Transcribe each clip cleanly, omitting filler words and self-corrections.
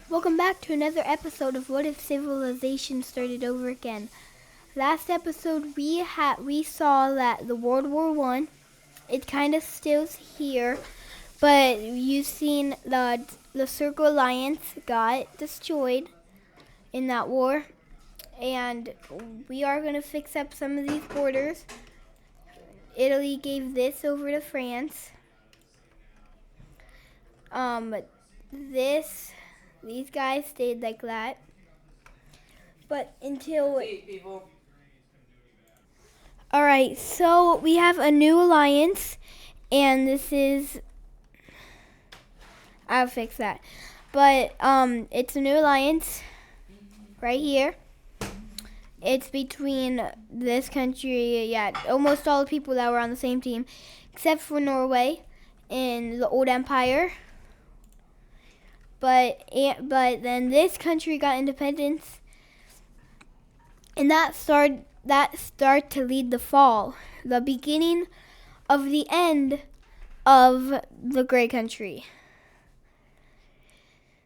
Welcome back to another episode of What If Civilization Started Over Again. Last episode we saw that the World War I, it kind of still's here, but you've seen the Circle Alliance got destroyed in that war, and we are going to fix up some of these borders. Italy gave this over to France. These guys stayed like that. But until... Alright, so we have a new alliance, and this is... I'll fix that. But, it's a new alliance right here. It's between this country, almost all the people that were on the same team, except for Norway in the old empire. But then this country got independence, and that started to lead the fall, the beginning of the end of the Grey Country.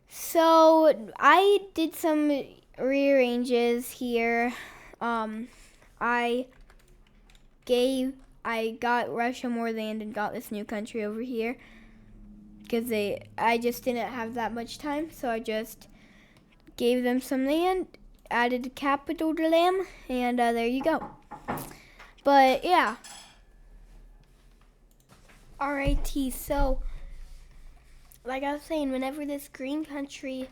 So I did some rearranges here. I got Russia more land and got this new country over here because I just didn't have that much time, so I just gave them some land, added a capital to them, and there you go. But yeah. Alrighty, so like I was saying, whenever this green country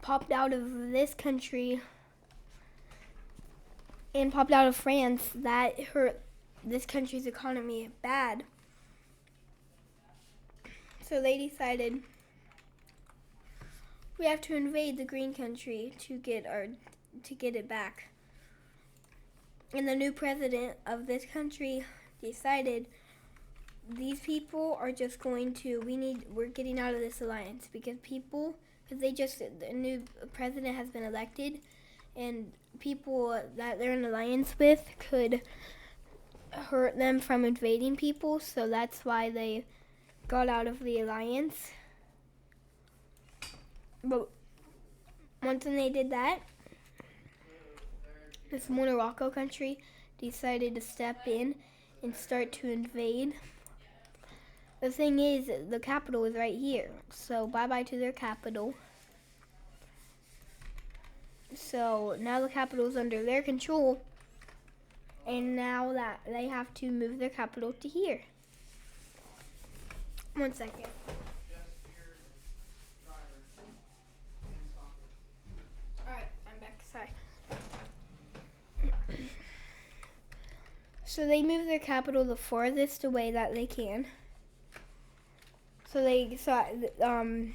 popped out of this country and popped out of France, that hurt this country's economy bad. So they decided we have to invade the green country to get it back. And the new president of this country decided these people are just going to, we're getting out of this alliance because the new president has been elected, and people that they're in alliance with could hurt them from invading people, so that's why they got out of the alliance. But once they did that, this Morocco country decided to step in and start to invade. The thing is, the capital is right here, so bye-bye to their capital. So now the capital is under their control, and now that they have to move their capital to here. 1 second. Alright, I'm back. Sorry. So they move their capital the farthest away that they can. So the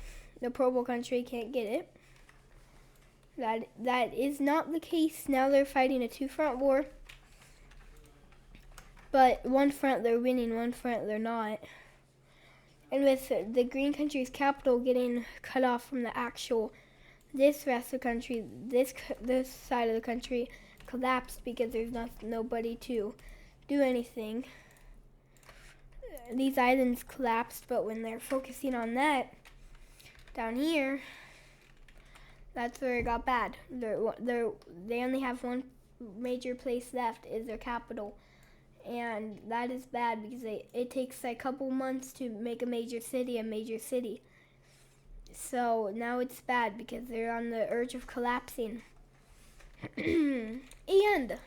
purple country can't get it. That is not the case. Now they're fighting a two-front war. But one front they're winning, one front they're not. And with the green country's capital getting cut off from the actual, this rest of the country, this side of the country collapsed because there's nobody to do anything. These islands collapsed, but when they're focusing on that down here, that's where it got bad. They only have one major place left, is their capital. And that is bad because it takes a couple months to make a major city. So now it's bad because they're on the urge of collapsing. And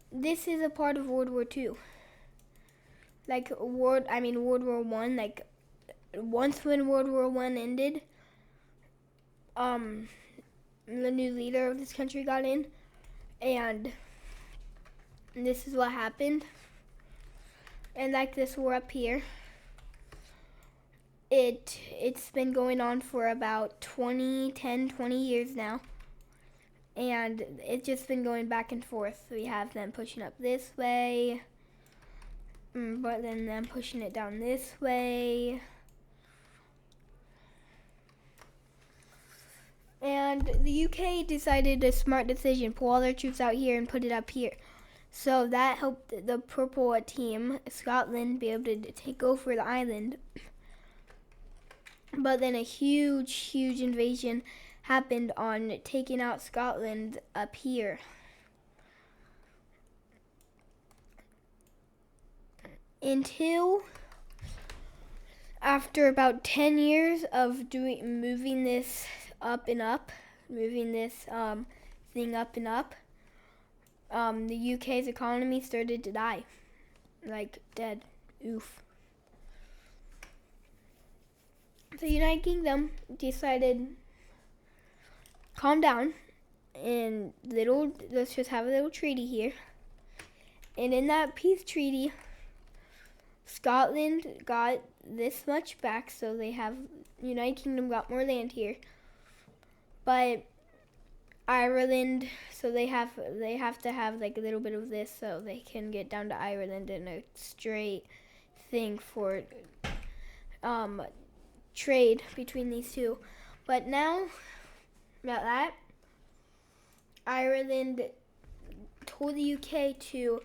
this is a part of World War II. World War I. Like, once when World War I ended, the new leader of this country got in, and this is what happened. And like this war up here, it's been going on for about 20 years now. And it's just been going back and forth. We have them pushing up this way, but then them pushing it down this way. And the UK decided a smart decision, pull all their troops out here and put it up here. So that helped the purple team, Scotland, be able to take over the island. But then a huge invasion happened on taking out Scotland up here. Until after about 10 years of moving this up and up, moving this thing up and up, the UK's economy started to die, like dead. Oof. The United Kingdom decided, calm down, and let's just have a little treaty here. And in that peace treaty, Scotland got this much back, so United Kingdom got more land here. But Ireland, so they have to have like a little bit of this so they can get down to Ireland in a straight thing for trade between these two. But now that Ireland told the UK to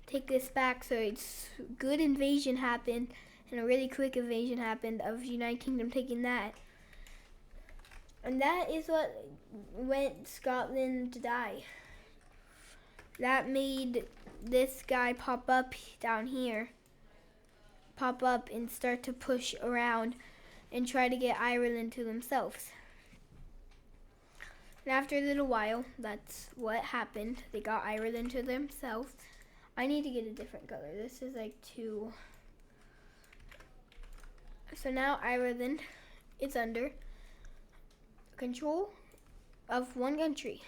take this back, so it's good invasion happened, and a really quick invasion happened of United Kingdom taking that. And that is what went Scotland to die. That made this guy pop up down here. Pop up and start to push around and try to get Ireland to themselves. And after a little while, that's what happened. They got Ireland to themselves. I need to get a different color. This is like too... So now Ireland is under control of one country.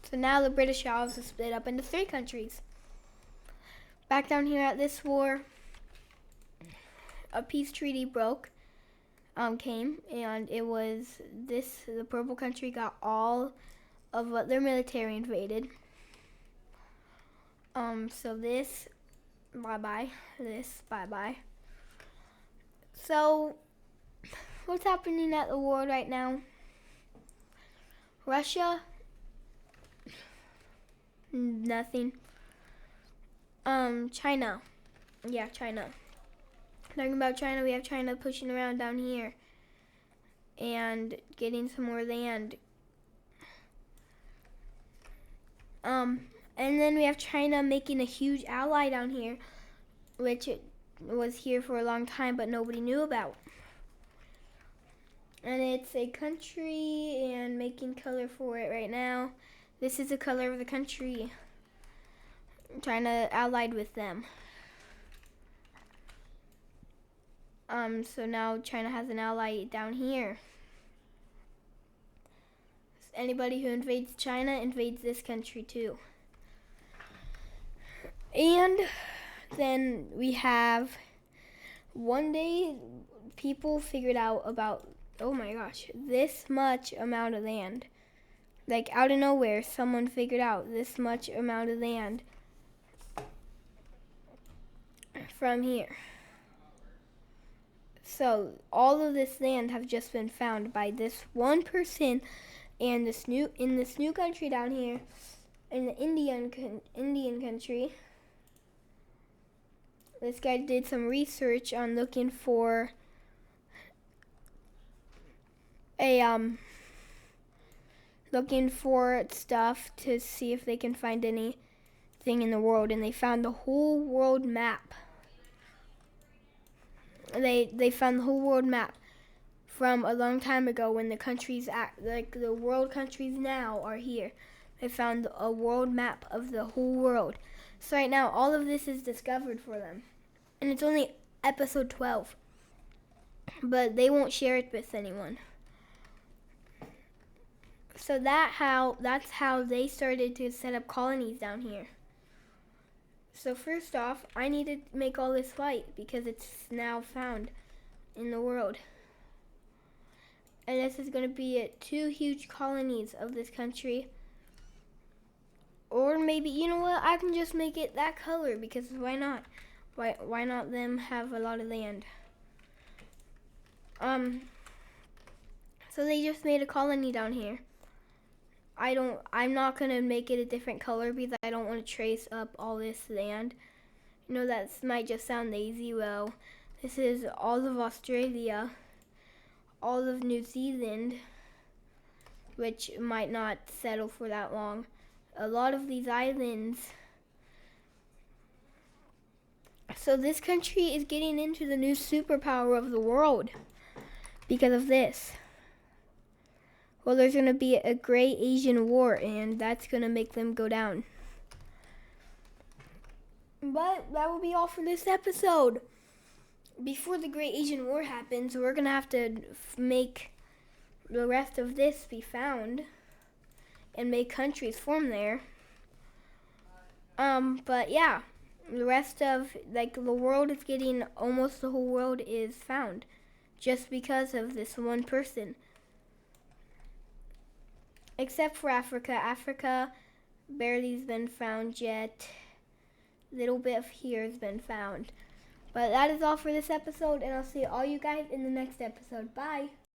So now the British Isles are split up into 3 countries. Back down here at this war, a peace treaty came, and it was the purple country got all of what their military invaded. So this, bye-bye, this, bye-bye. So, what's happening at the war right now? Russia, nothing. China. Yeah, China. Talking about China, we have China pushing around down here and getting some more land. And then we have China making a huge ally down here, which it was here for a long time, but nobody knew about. And it's a country, and making color for it right now. This is the color of the country. China allied with them. So now China has an ally down here. Anybody who invades China invades this country too. And then we have, one day people figured out about, oh my gosh, this much amount of land. Like out of nowhere, someone figured out this much amount of land from here. So all of this land have just been found by this one person, and in this new country down here, in the Indian country. This guy did some research on looking for stuff to see if they can find anything in the world, and they found the whole world map. They found the whole world map from a long time ago when the countries the world countries now are here. They found a world map of the whole world. So right now all of this is discovered for them. And it's only episode 12. But they won't share it with anyone. So that's how they started to set up colonies down here. So first off, I need to make all this white because it's now found in the world. And this is going to be 2 huge colonies of this country. Or maybe, you know what, I can just make it that color because why not? Why not them have a lot of land? So they just made a colony down here. I'm not going to make it a different color because I don't want to trace up all this land. You know, that might just sound lazy. Well, this is all of Australia. all of New Zealand, which might not settle for that long. A lot of these islands. So this country is getting into the new superpower of the world because of this. Well, there's going to be a Great Asian War, and that's going to make them go down. But that will be all for this episode. Before the Great Asian War happens, we're going to have to make the rest of this be found and make countries form there. But yeah, the rest of, the world is getting, almost the whole world is found just because of this one person. Except for Africa. Africa barely has been found yet. Little bit of here has been found. But that is all for this episode, and I'll see all you guys in the next episode. Bye.